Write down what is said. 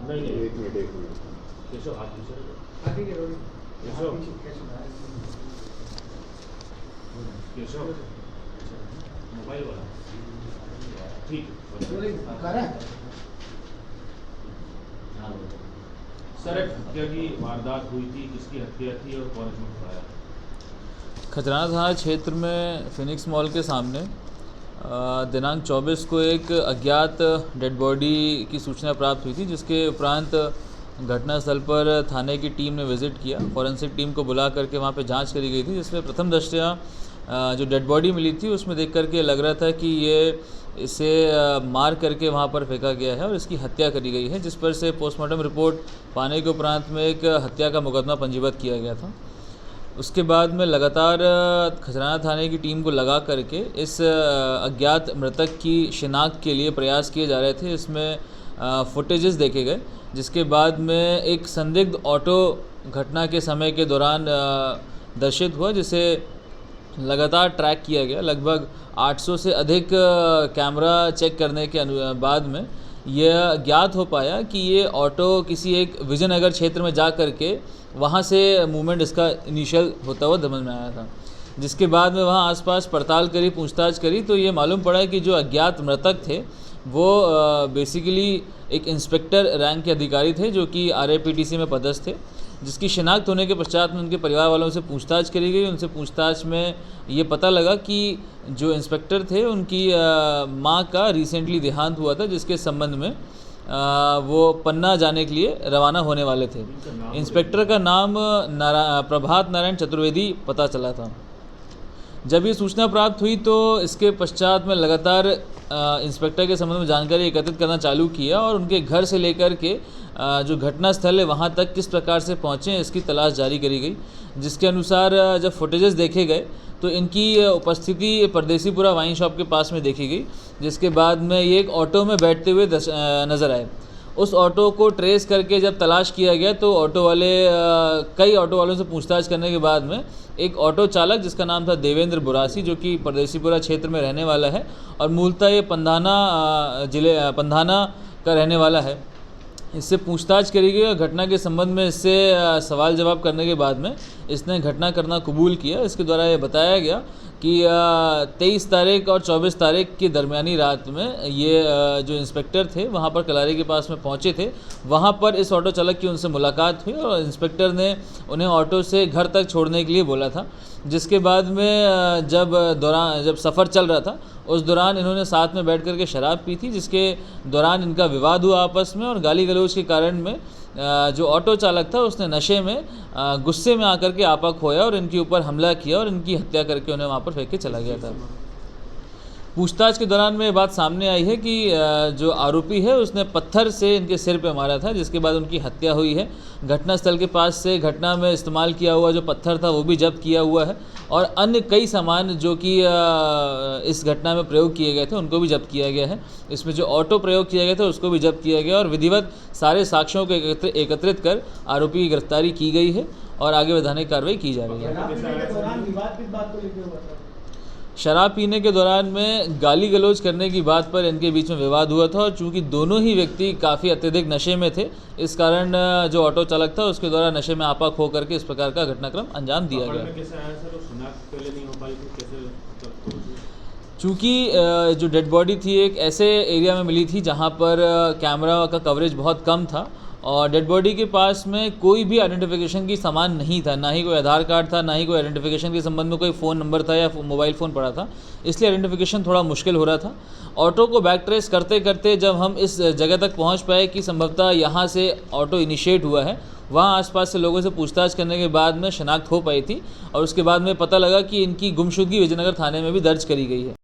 नहीं नहीं एक मिनट केशव हाथ पीछे रखो। केशव केशव मोबाइल वाला ठीक है। सर एक हत्या की वारदात हुई थी, किसकी हत्या थी और कौन इसमें फंसाया? खजराना थाना क्षेत्र में फिनिक्स मॉल के सामने दिनांक 24 को एक अज्ञात डेड बॉडी की सूचना प्राप्त हुई थी, जिसके उपरांत घटनास्थल पर थाने की टीम ने विज़िट किया। फॉरेंसिक टीम को बुला करके वहां पे जांच करी गई थी, जिसमें प्रथम दृष्टया जो डेड बॉडी मिली थी उसमें देख करके लग रहा था कि ये इसे मार करके वहां पर फेंका गया है और इसकी हत्या करी गई है, जिस पर से पोस्टमार्टम रिपोर्ट पाने के उपरांत में एक हत्या का मुकदमा पंजीबद्ध किया गया था। उसके बाद में लगातार खजराना थाने की टीम को लगा करके इस अज्ञात मृतक की शिनाख्त के लिए प्रयास किए जा रहे थे। इसमें फुटेजेस देखे गए, जिसके बाद में एक संदिग्ध ऑटो घटना के समय के दौरान दर्शित हुआ, जिसे लगातार ट्रैक किया गया। लगभग 800 से अधिक कैमरा चेक करने के बाद में यह ज्ञात हो पाया कि ये ऑटो किसी एक विजयनगर क्षेत्र में जा कर के वहाँ से मूवमेंट इसका इनिशियल होता हुआ समझ में आया था। जिसके बाद में वहाँ आसपास पड़ताल करी, पूछताछ करी, तो ये मालूम पड़ा कि जो अज्ञात मृतक थे वो बेसिकली एक इंस्पेक्टर रैंक के अधिकारी थे, जो कि RAPTC में पदस्थ थे। जिसकी शिनाख्त होने के पश्चात में उनके परिवार वालों से पूछताछ करी गई। उनसे पूछताछ में ये पता लगा कि जो इंस्पेक्टर थे उनकी माँ का रिसेंटली देहांत हुआ था, जिसके संबंध में वो पन्ना जाने के लिए रवाना होने वाले थे। इंस्पेक्टर का नाम प्रभात नारायण चतुर्वेदी पता चला था। जब ये सूचना प्राप्त हुई तो इसके पश्चात में लगातार इंस्पेक्टर के संबंध में जानकारी एकत्रित करना चालू किया और उनके घर से लेकर के जो घटना स्थल है वहाँ तक किस प्रकार से पहुँचे इसकी तलाश जारी करी गई। जिसके अनुसार जब फुटेजेस देखे गए तो इनकी उपस्थिति परदेसीपुरा वाइन शॉप के पास में देखी गई, जिसके बाद में ये एक ऑटो में बैठते हुए नज़र आए। उस ऑटो को ट्रेस करके जब तलाश किया गया तो ऑटो वाले कई ऑटो वालों से पूछताछ करने के बाद में एक ऑटो चालक जिसका नाम था देवेंद्र बुरासी, जो कि परदेसीपुरा क्षेत्र में रहने वाला है और मूलतः ये पंधाना का रहने वाला है, इससे पूछताछ करी गई और घटना के संबंध में इससे सवाल जवाब करने के बाद में इसने घटना करना कबूल किया। इसके द्वारा ये बताया गया कि 23 तारीख और 24 तारीख की दरमियानी रात में ये जो इंस्पेक्टर थे वहाँ पर कलारी के पास में पहुँचे थे। वहाँ पर इस ऑटो चालक की उनसे मुलाकात हुई और इंस्पेक्टर ने उन्हें ऑटो से घर तक छोड़ने के लिए बोला था। जिसके बाद में जब सफ़र चल रहा था उस दौरान इन्होंने साथ में बैठ कर के शराब पी थी, जिसके दौरान इनका विवाद हुआ आपस में और गाली गलौज के कारण में जो ऑटो चालक था उसने नशे में गुस्से में आकर के आपा खोया और इनके ऊपर हमला किया और इनकी हत्या करके उन्हें वहाँ पर फेंक के चला गया था। पूछताछ के दौरान में ये बात सामने आई है कि जो आरोपी है उसने पत्थर से इनके सिर पे मारा था, जिसके बाद उनकी हत्या हुई है। घटनास्थल के पास से घटना में इस्तेमाल किया हुआ जो पत्थर था वो भी जब्त किया हुआ है और अन्य कई सामान जो कि इस घटना में प्रयोग किए गए थे उनको भी जब्त किया गया है। इसमें जो ऑटो प्रयोग किया गया था उसको भी जब्त किया गया और विधिवत सारे साक्ष्यों को एकत्रित कर आरोपी की गिरफ्तारी की गई है और आगे वैधानिक कार्रवाई की जा रही है। शराब पीने के दौरान में गाली गलौज करने की बात पर इनके बीच में विवाद हुआ था और चूंकि दोनों ही व्यक्ति काफ़ी अत्यधिक नशे में थे, इस कारण जो ऑटो चालक था उसके द्वारा नशे में आपा खो करके इस प्रकार का घटनाक्रम अंजाम दिया गया। चूँकि जो डेड बॉडी थी एक ऐसे एरिया में मिली थी जहाँ पर कैमरा का कवरेज बहुत कम था और डेड बॉडी के पास में कोई भी आइडेंटिफिकेशन की सामान नहीं था, ना ही कोई आधार कार्ड था, ना ही कोई आइडेंटिफिकेशन के संबंध में कोई फ़ोन नंबर था या मोबाइल फ़ोन पड़ा था, इसलिए आइडेंटिफिकेशन थोड़ा मुश्किल हो रहा था। ऑटो को बैक ट्रेस करते करते जब हम इस जगह तक पहुंच पाए कि संभवतः यहाँ से ऑटो इनिशिएट हुआ है, वहाँ आसपास से लोगों से पूछताछ करने के बाद में शनाख्त हो पाई थी और उसके बाद में पता लगा कि इनकी गुमशुदगी विजयनगर थाने में भी दर्ज करी गई है।